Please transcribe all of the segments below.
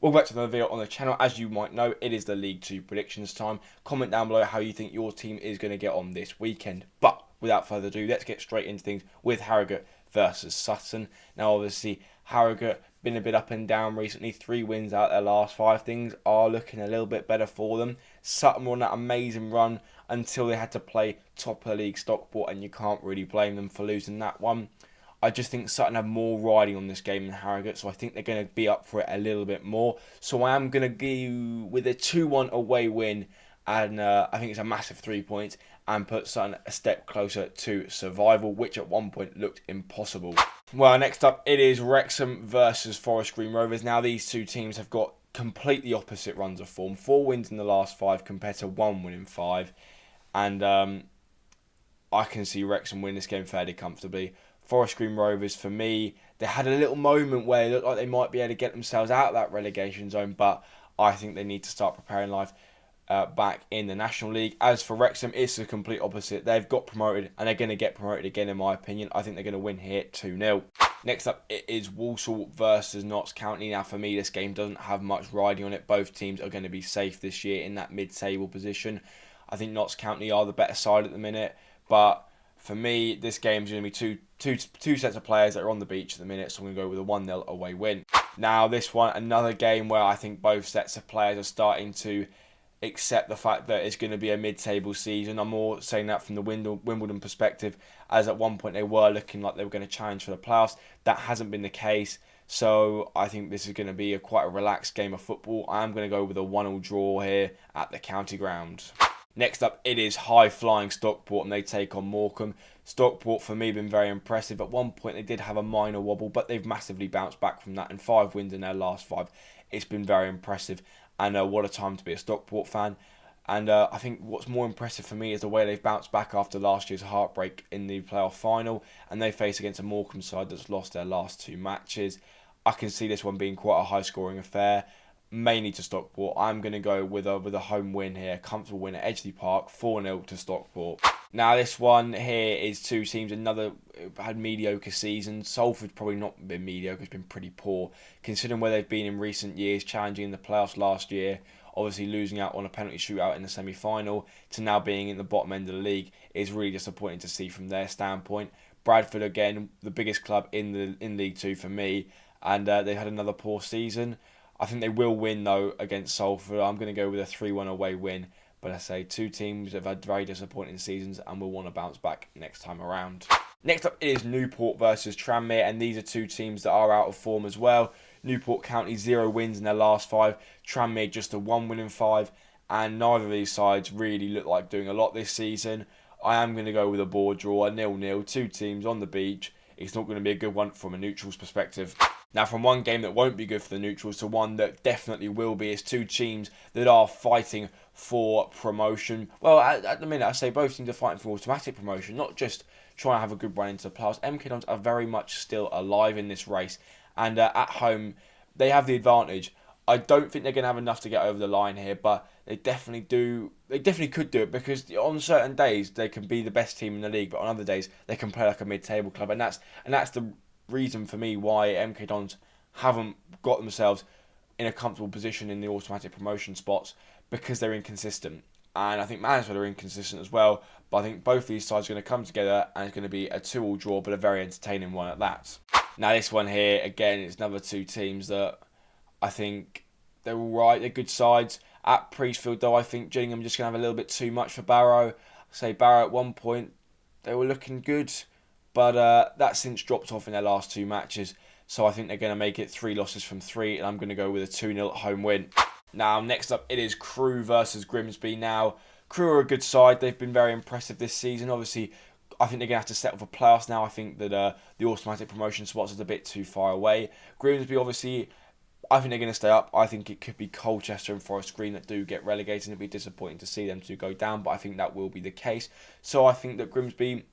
Welcome back to another video on the channel. As you might know, it is the League 2 predictions time. Comment down below how you think your team is going to get on this weekend. But without further ado, let's get straight into things with Harrogate versus Sutton. Now, obviously, Harrogate been a bit up and down recently. 3 wins out of their last 5. Things are looking a little bit better for them. Sutton were on that amazing run until they had to play top of the league Stockport, and you can't really blame them for losing that one. I just think Sutton have more riding on this game than Harrogate, so I think they're going to be up for it a little bit more. So I am going to go with a 2-1 away win, and I think it's a massive 3 points, and put Sutton a step closer to survival, which at one point looked impossible. Well, next up, it is Wrexham versus Forest Green Rovers. Now, these two teams have got completely opposite runs of form. 4 wins in the last 5 compared to 1 win in 5. And I can see Wrexham win this game fairly comfortably. Forest Green Rovers, for me, they had a little moment where it looked like they might be able to get themselves out of that relegation zone, but I think they need to start preparing life back in the National League. As for Wrexham, it's the complete opposite. They've got promoted, and they're going to get promoted again, in my opinion. I think they're going to win here 2-0. Next up, it is Walsall versus Notts County. Now, for me, this game doesn't have much riding on it. Both teams are going to be safe this year in that mid-table position. I think Notts County are the better side at the minute, but for me, this game is going to be two sets of players that are on the beach at the minute, so I'm going to go with a 1-0 away win. Now, this one, another game where I think both sets of players are starting to accept the fact that it's going to be a mid-table season. I'm more saying that from the Wimbledon perspective, as at one point they were looking like they were going to challenge for the playoffs. That hasn't been the case, so I think this is going to be quite a relaxed game of football. I am going to go with a 1-1 draw here at the county ground. Next up, it is high-flying Stockport, and they take on Morecambe. Stockport, for me, been very impressive. At one point, they did have a minor wobble, but they've massively bounced back from that, and 5 wins in their last 5. It's been very impressive, and what a time to be a Stockport fan. And I think what's more impressive for me is the way they've bounced back after last year's heartbreak in the playoff final, and they face against a Morecambe side that's lost their last 2 matches. I can see this one being quite a high-scoring affair. Mainly to Stockport. I'm going to go with a home win here, comfortable win at Edgeley Park, 4-0 to Stockport. Now, this one here is two teams, another had mediocre season. Salford's probably not been mediocre, it's been pretty poor, considering where they've been in recent years, challenging in the playoffs last year, obviously losing out on a penalty shootout in the semi-final, to now being in the bottom end of the league is really disappointing to see from their standpoint. Bradford, again, the biggest club in League 2 for me, and they had another poor season. I think they will win, though, against Salford. I'm going to go with a 3-1 away win. But I say two teams have had very disappointing seasons and will want to bounce back next time around. Next up is Newport versus Tranmere. And these are two teams that are out of form as well. Newport County, 0 wins in their last 5. Tranmere just a 1 win in 5. And neither of these sides really look like doing a lot this season. I am going to go with a board draw, a 0-0. Two teams on the beach. It's not going to be a good one from a neutral's perspective. Now, from one game that won't be good for the neutrals to one that definitely will be, is two teams that are fighting for promotion. Well, at the minute, I say both teams are fighting for automatic promotion, not just trying to have a good run into the playoffs. MK Dons are very much still alive in this race, and at home, they have the advantage. I don't think they're going to have enough to get over the line here, but they definitely do. They definitely could do it, because on certain days they can be the best team in the league, but on other days they can play like a mid-table club, and that's the reason for me why MK Dons haven't got themselves in a comfortable position in the automatic promotion spots, because they're inconsistent. And I think Mansfield are inconsistent as well, but I think both these sides are going to come together and it's going to be a 2-2 draw, but a very entertaining one at that. Now, this one here, again, it's another two teams that I think they're all right. They're good sides. At Priestfield, though, I think Gillingham just going to have a little bit too much for Barrow. I say Barrow at one point, they were looking good, but that's since dropped off in their last 2 matches. So I think they're going to make it 3 losses from 3, and I'm going to go with a 2-0 home win. Now, next up, it is Crewe versus Grimsby. Now, Crewe are a good side. They've been very impressive this season. Obviously, I think they're going to have to settle for playoffs now. I think that the automatic promotion spots is a bit too far away. Grimsby, obviously, I think they're going to stay up. I think it could be Colchester and Forest Green that do get relegated. It'd be disappointing to see them to go down, but I think that will be the case. So I think that Grimsby,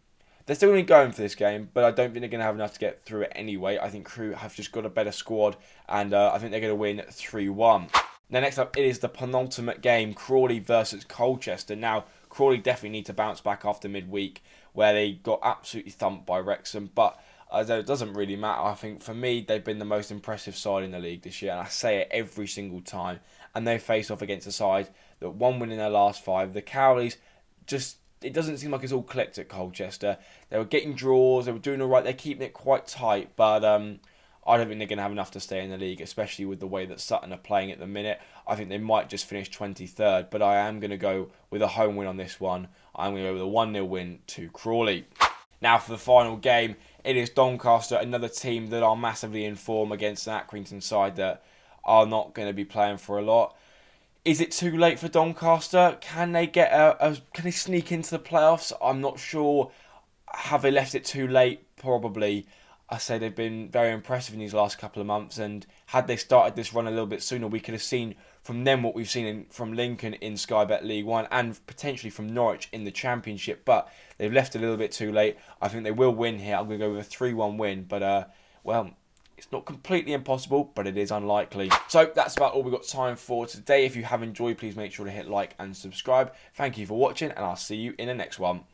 they're still going to be going for this game, but I don't think they're going to have enough to get through it anyway. I think Crewe have just got a better squad, and I think they're going to win 3-1. Now, next up, it is the penultimate game, Crawley versus Colchester. Now, Crawley definitely need to bounce back after midweek, where they got absolutely thumped by Wrexham, but It doesn't really matter. I think for me, they've been the most impressive side in the league this year, and I say it every single time. And they face off against a side that won win in their last 5. The Cowleys, just, it doesn't seem like it's all clicked at Colchester. They were getting draws, they were doing all right, they're keeping it quite tight, but I don't think they're going to have enough to stay in the league, especially with the way that Sutton are playing at the minute. I think they might just finish 23rd, but I am going to go with a home win on this one. I'm going to go with a 1-0 win to Crawley. Now for the final game, it is Doncaster, another team that are massively in form against an Accrington side that are not going to be playing for a lot. Is it too late for Doncaster? Can they get can they sneak into the playoffs? I'm not sure. Have they left it too late? Probably. I say they've been very impressive in these last couple of months, and had they started this run a little bit sooner, we could have seen from them what we've seen from Lincoln in Sky Bet League One and potentially from Norwich in the Championship. But they've left a little bit too late. I think they will win here. I'm going to go with a 3-1 win, but well, it's not completely impossible, but it is unlikely. So that's about all we've got time for today. If you have enjoyed, please make sure to hit like and subscribe. Thank you for watching, and I'll see you in the next one.